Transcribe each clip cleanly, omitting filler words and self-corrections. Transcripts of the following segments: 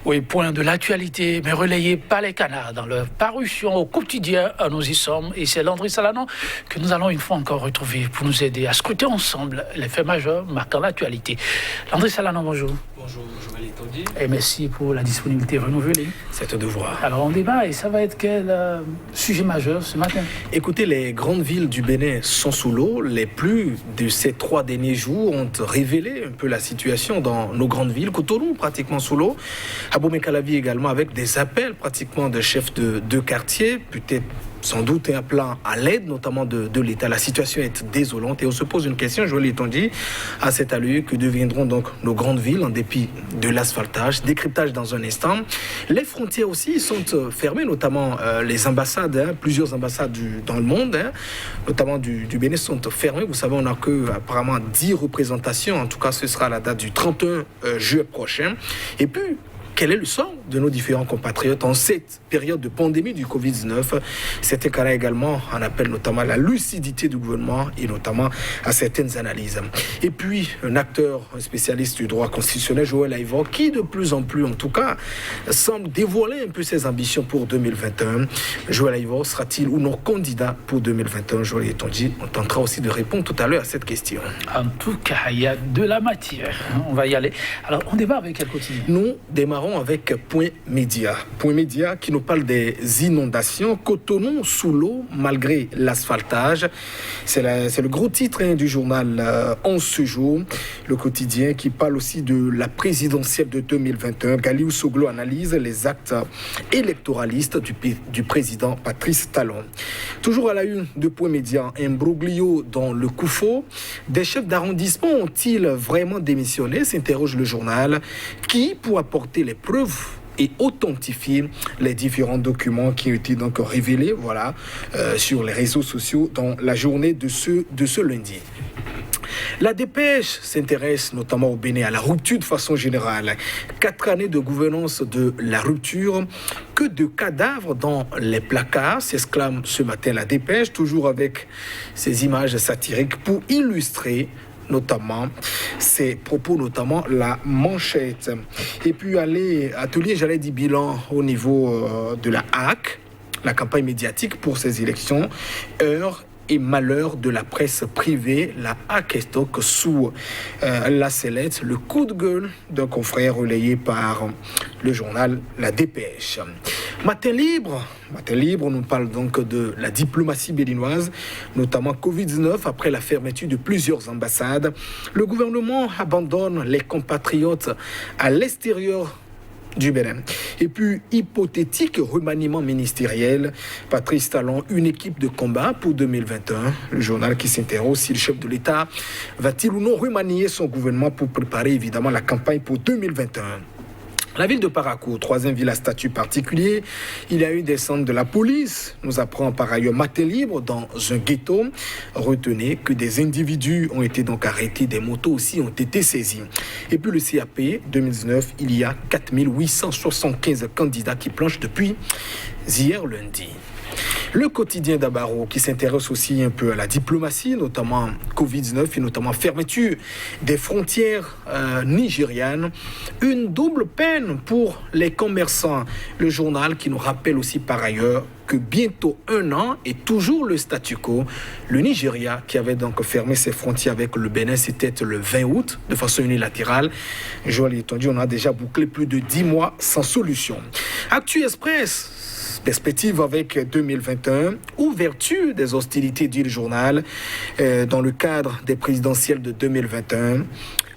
Oui, point de l'actualité, mais relayé par les canards dans leur parution au quotidien. Nous y sommes et c'est Landry Salanon que nous allons une fois encore retrouver pour nous aider à scruter ensemble les faits majeurs marquant l'actualité. Landry Salanon, bonjour. Bonjour, Joël Etondi. Et merci pour la disponibilité renouvelée. C'est un devoir. Alors on débat et ça va être quel sujet majeur ce matin? Écoutez, les grandes villes du Bénin sont sous l'eau. Les pluies de ces 3 derniers jours ont révélé un peu la situation dans nos grandes villes. Cotonou pratiquement sous l'eau. Abomey-Calavi également avec des appels pratiquement de chefs de quartier. Peut-être sans doute un plan à l'aide, notamment de l'État. La situation est désolante et on se pose une question, Joël Etondi, à cette allure, que deviendront donc nos grandes villes en dépit de l'asphaltage, décryptage dans un instant. Les frontières aussi sont fermées, notamment les ambassades, plusieurs ambassades dans le monde, notamment du Bénin, sont fermées. Vous savez, on n'a que apparemment 10 représentations, en tout cas ce sera à la date du 31 juillet prochain. Et puis, quel est le sort de nos différents compatriotes en cette période de pandémie du Covid-19? C'était cas-là également en appel notamment à la lucidité du gouvernement et notamment à certaines analyses. Et puis, un acteur, un spécialiste du droit constitutionnel, Joël Aïvor, qui de plus en plus, en tout cas, semble dévoiler un peu ses ambitions pour 2021. Joël Aïvor sera-t-il ou non candidat pour 2021? Joël Etondi, on tentera aussi de répondre tout à l'heure à cette question. En tout cas, il y a de la matière. On va y aller. Alors, on débat avec quel quotidien? Nous démarrons avec Point Média. Point Média qui nous parle des inondations. Cotonou sous l'eau malgré l'asphaltage. C'est le gros titre du journal En ce jour. Le quotidien qui parle aussi de la présidentielle de 2021. Galiou Soglo analyse les actes électoralistes du président Patrice Talon. Toujours à la une de Point Média, un broglio dans le Koufo. Des chefs d'arrondissement ont-ils vraiment démissionné? S'interroge le journal. Qui pour apporter les preuves et authentifier les différents documents qui ont été donc révélés sur les réseaux sociaux dans la journée de ce lundi. La dépêche s'intéresse notamment au Bénin, à la rupture de façon générale. 4 années de gouvernance de la rupture. Que de cadavres dans les placards, s'exclame ce matin la dépêche, toujours avec ces images satiriques pour illustrer notamment ces propos, notamment la manchette. Et puis atelier, bilan au niveau de la HAC, la campagne médiatique pour ces élections, heure et malheur de la presse privée, la HAC-Stock sous la sellette, le coup de gueule d'un confrère relayé par le journal La Dépêche. Matin libre nous parle donc de la diplomatie béninoise, notamment Covid-19 après la fermeture de plusieurs ambassades. Le gouvernement abandonne les compatriotes à l'extérieur du Bénin. Et puis, hypothétique remaniement ministériel, Patrice Talon, une équipe de combat pour 2021. Le journal qui s'interroge si le chef de l'État va-t-il ou non remanier son gouvernement pour préparer évidemment la campagne pour 2021. La ville de Parakou, 3e ville à statut particulier, il y a eu des centres de la police. Nous apprend par ailleurs Matin libre dans un ghetto. Retenez que des individus ont été donc arrêtés, des motos aussi ont été saisies. Et puis le CAP 2019, il y a 4875 candidats qui planchent depuis hier lundi. Le quotidien d'Abaro qui s'intéresse aussi un peu à la diplomatie, notamment Covid-19 et notamment fermeture des frontières nigérianes. Une double peine pour les commerçants. Le journal qui nous rappelle aussi par ailleurs que bientôt 1 an et toujours le statu quo. Le Nigeria qui avait donc fermé ses frontières avec le Bénin, c'était le 20 août de façon unilatérale. Joël Etondi, on a déjà bouclé plus de 10 mois sans solution. Actu Express. Perspective avec 2021, ouverture des hostilités, dit le journal, dans le cadre des présidentielles de 2021.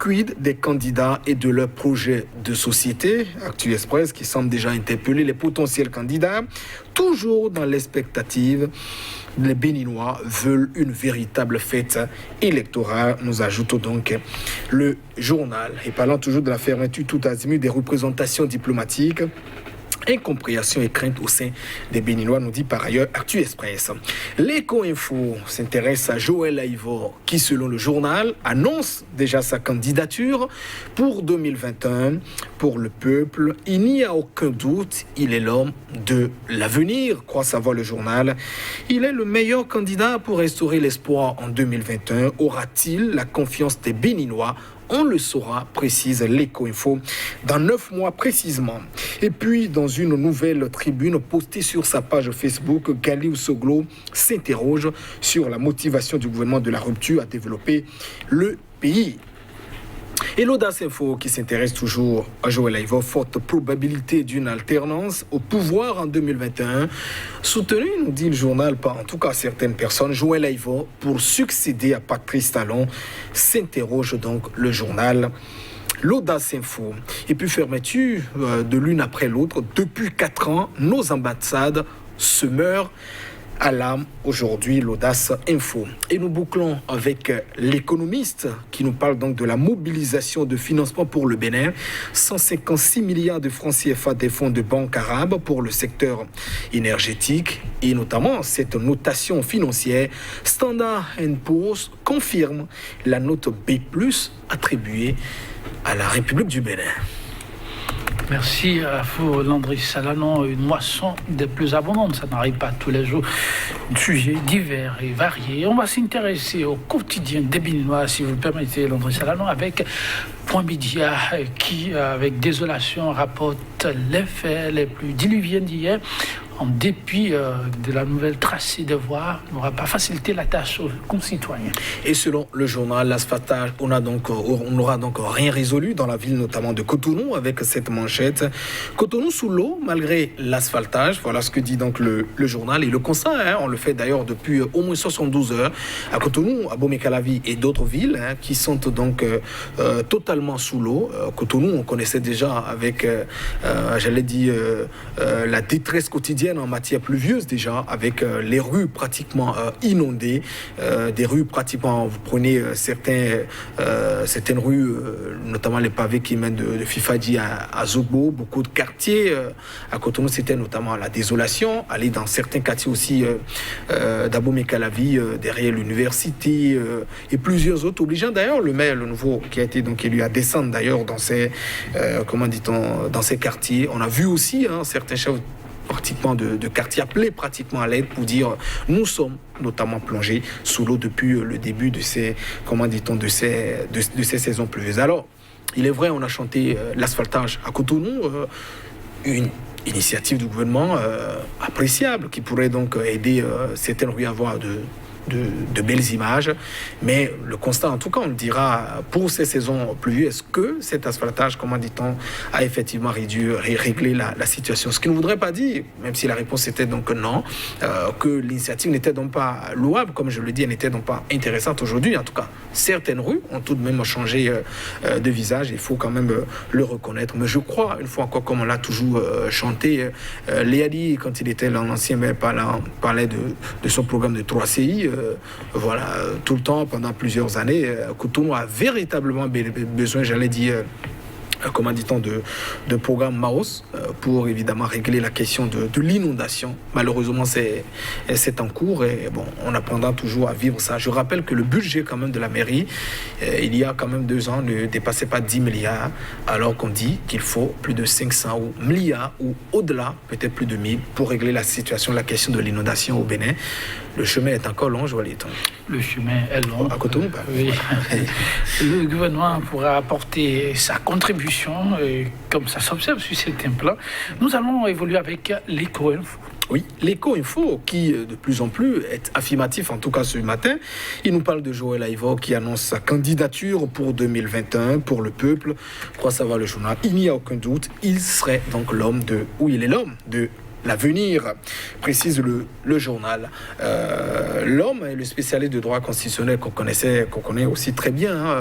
Quid des candidats et de leurs projets de société? Actu Express qui semble déjà interpeller les potentiels candidats. Toujours dans l'expectative, les Béninois veulent une véritable fête électorale, nous ajoutons donc le journal. Et parlant toujours de la fermeture tout azimut des représentations diplomatiques, incompréhension et crainte au sein des Béninois, nous dit par ailleurs Actu Express. L'Éco-Info s'intéresse à Joël Aïvor qui, selon le journal, annonce déjà sa candidature pour 2021. Pour le peuple, il n'y a aucun doute, il est l'homme de l'avenir, croit savoir le journal. Il est le meilleur candidat pour restaurer l'espoir en 2021. Aura-t-il la confiance des Béninois On le saura, précise l'Eco-Info, dans 9 mois précisément. Et puis, dans une nouvelle tribune postée sur sa page Facebook, Gali Soglo s'interroge sur la motivation du gouvernement de la rupture à développer le pays. Et l'Audace Info qui s'intéresse toujours à Joël Aïvo, forte probabilité d'une alternance au pouvoir en 2021, soutenu, nous dit le journal, par en tout cas certaines personnes, Joël Aïvo pour succéder à Patrice Talon, s'interroge donc le journal. L'Audace Info. Et puis fermeture de l'une après l'autre, depuis 4 ans, nos ambassades se meurent à l'âme aujourd'hui, l'Audace Info. Et nous bouclons avec l'économiste qui nous parle donc de la mobilisation de financement pour le Bénin. 156 milliards de francs CFA des fonds de banque arabe pour le secteur énergétique et notamment cette notation financière. Standard & Poor's confirme la note B+ attribuée à la République du Bénin. Merci à vous, Landry Salanon. Une moisson des plus abondantes, ça n'arrive pas tous les jours. Sujets divers et variés. On va s'intéresser au quotidien des Béninois, si vous le permettez, Landry Salanon, avec Point Média, qui, avec désolation, rapporte les faits les plus diluviens d'hier. En dépit de la nouvelle tracée de voies, n'aura pas facilité la tâche aux concitoyens. Et selon le journal, l'asphaltage, on n'aura donc rien résolu dans la ville, notamment de Cotonou, avec cette manchette. Cotonou sous l'eau, malgré l'asphaltage. Voilà ce que dit donc le journal. Et le constat, on le fait d'ailleurs depuis au moins 72 heures, à Cotonou, à Bomé-Calavi et d'autres villes qui sont donc totalement sous l'eau. Cotonou, on connaissait déjà avec, la détresse quotidienne en matière pluvieuse déjà, avec les rues pratiquement inondées, des rues pratiquement, vous prenez certaines rues, notamment les pavés qui mènent de Fifadji à Zogbo, beaucoup de quartiers à Cotonou, c'était notamment la désolation, aller dans certains quartiers aussi d'Abomey-Calavi, derrière l'université et plusieurs autres, obligeant d'ailleurs le maire, le nouveau qui a été donc élu, à descendre d'ailleurs dans ces dans ces quartiers. On a vu aussi certains chefs pratiquement de quartier appelé pratiquement à l'aide pour dire nous sommes notamment plongés sous l'eau depuis le début de ces saisons pluvieuses. Alors, il est vrai, on a chanté l'asphaltage à Cotonou, une initiative du gouvernement appréciable qui pourrait donc aider certaines rues à avoir de belles images, mais le constat, en tout cas, on le dira, pour ces saisons pluvieuses, est-ce que cet asphaltage, a effectivement réglé la situation? Ce qui ne voudrait pas dire, même si la réponse était donc non, que l'initiative n'était donc pas louable, comme je le dis, elle n'était donc pas intéressante aujourd'hui. En tout cas, certaines rues ont tout de même changé de visage, il faut quand même le reconnaître. Mais je crois, une fois encore, comme on l'a toujours chanté, Léadi, quand il était l'ancien maire, parlait de son programme de 3CI, tout le temps, pendant plusieurs années, Cotonou a véritablement besoin, de programme MAOS pour évidemment régler la question de l'inondation. Malheureusement, c'est en cours et bon, on apprendra toujours à vivre ça. Je rappelle que le budget quand même de la mairie, il y a quand même 2 ans, ne dépassait pas 10 milliards, alors qu'on dit qu'il faut plus de 500 milliards ou au-delà, peut-être plus de 1000, pour régler la situation, la question de l'inondation au Bénin. Le chemin est encore long, je vois les temps. Le chemin est long. À Cotonou, oui. Le gouvernement pourra apporter sa contribution, comme ça s'observe sur certains plans. Nous allons évoluer avec l'Eco-Info. Oui, l'Eco-Info qui de plus en plus est affirmatif, en tout cas ce matin. Il nous parle de Joël Aïvo qui annonce sa candidature pour 2021 pour le peuple. Crois savoir le journal, il n'y a aucun doute, il serait donc il est l'homme de l'avenir, précise le journal. L'homme est le spécialiste de droit constitutionnel qu'on connaît aussi très bien,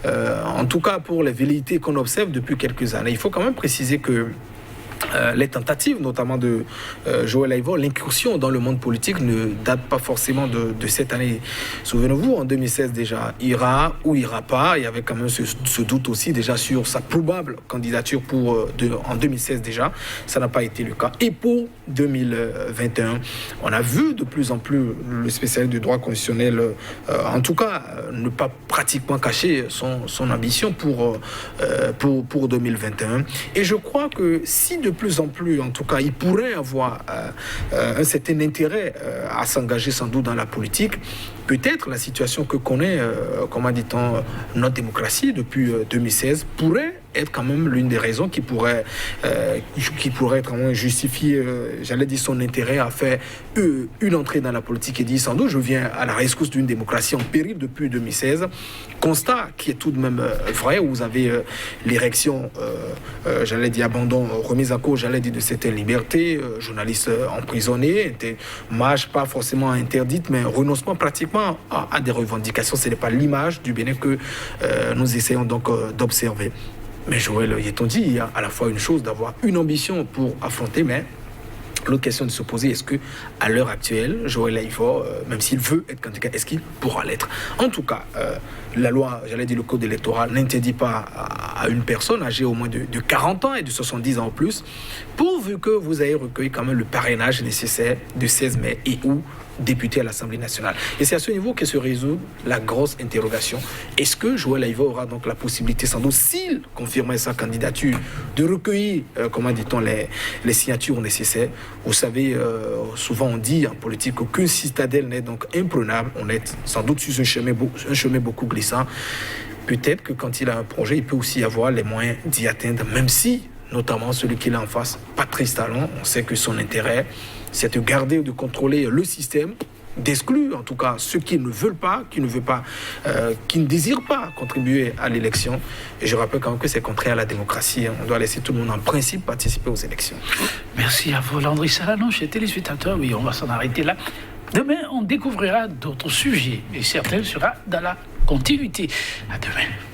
en tout cas pour les velléités qu'on observe depuis quelques années. Il faut quand même préciser que les tentatives, notamment de Joël Aïvo, l'incursion dans le monde politique ne date pas forcément de cette année. Souvenez-vous, en 2016 déjà, ira ou ira pas. Il y avait quand même ce doute aussi déjà sur sa probable candidature en 2016 déjà. Ça n'a pas été le cas. Et pour 2021, on a vu de plus en plus le spécialiste du droit constitutionnel, en tout cas, ne pas pratiquement cacher son ambition pour 2021. Et je crois que si de plus en plus, en tout cas, il pourrait avoir un certain intérêt à s'engager sans doute dans la politique, peut-être la situation que connaît, comment dit-on, notre démocratie depuis 2016 pourrait être quand même l'une des raisons qui pourrait être vraiment justifier, j'allais dire, son intérêt à faire une entrée dans la politique et dire sans doute je viens à la rescousse d'une démocratie en péril depuis 2016. Constat qui est tout de même vrai, où vous avez l'érection, j'allais dire abandon, remise à cause, j'allais dire de certaines libertés, journalistes emprisonnés, marche pas forcément interdite, mais renoncement pratiquement à des revendications. Ce n'est pas l'image du Bénin que nous essayons donc d'observer. Mais Joël Yetonji, il y a à la fois une chose d'avoir une ambition pour affronter, mais l'autre question de se poser, est-ce que à l'heure actuelle, Joël Aïvo, même s'il veut être candidat, est-ce qu'il pourra l'être? En tout cas, la loi, j'allais dire le code électoral, n'interdit pas à une personne âgée au moins de 40 ans et de 70 ans en plus, pourvu que vous ayez recueilli quand même le parrainage nécessaire de 16 mai et ou député à l'Assemblée nationale. Et c'est à ce niveau que se résout la grosse interrogation. Est-ce que Joël Aïvo aura donc la possibilité, sans doute, s'il confirmait sa candidature, de recueillir, comment dit-on, les signatures nécessaires? Vous savez, souvent on dit en politique qu'aucune citadelle n'est donc imprenable. On est sans doute sur un chemin beaucoup glissant. Peut-être que quand il a un projet, il peut aussi avoir les moyens d'y atteindre, même si, notamment celui qu'il a en face, Patrice Talon, on sait que son intérêt, c'est de garder ou de contrôler le système, d'exclure en tout cas ceux qui ne veulent pas, qui ne désirent pas contribuer à l'élection. Et je rappelle quand même que c'est contraire à la démocratie. On doit laisser tout le monde en principe participer aux élections. Merci à vous, Landry Salanon, chez Téléspectateurs. Oui, on va s'en arrêter là. Demain, on découvrira d'autres sujets et certains sera dans la continuité. À demain.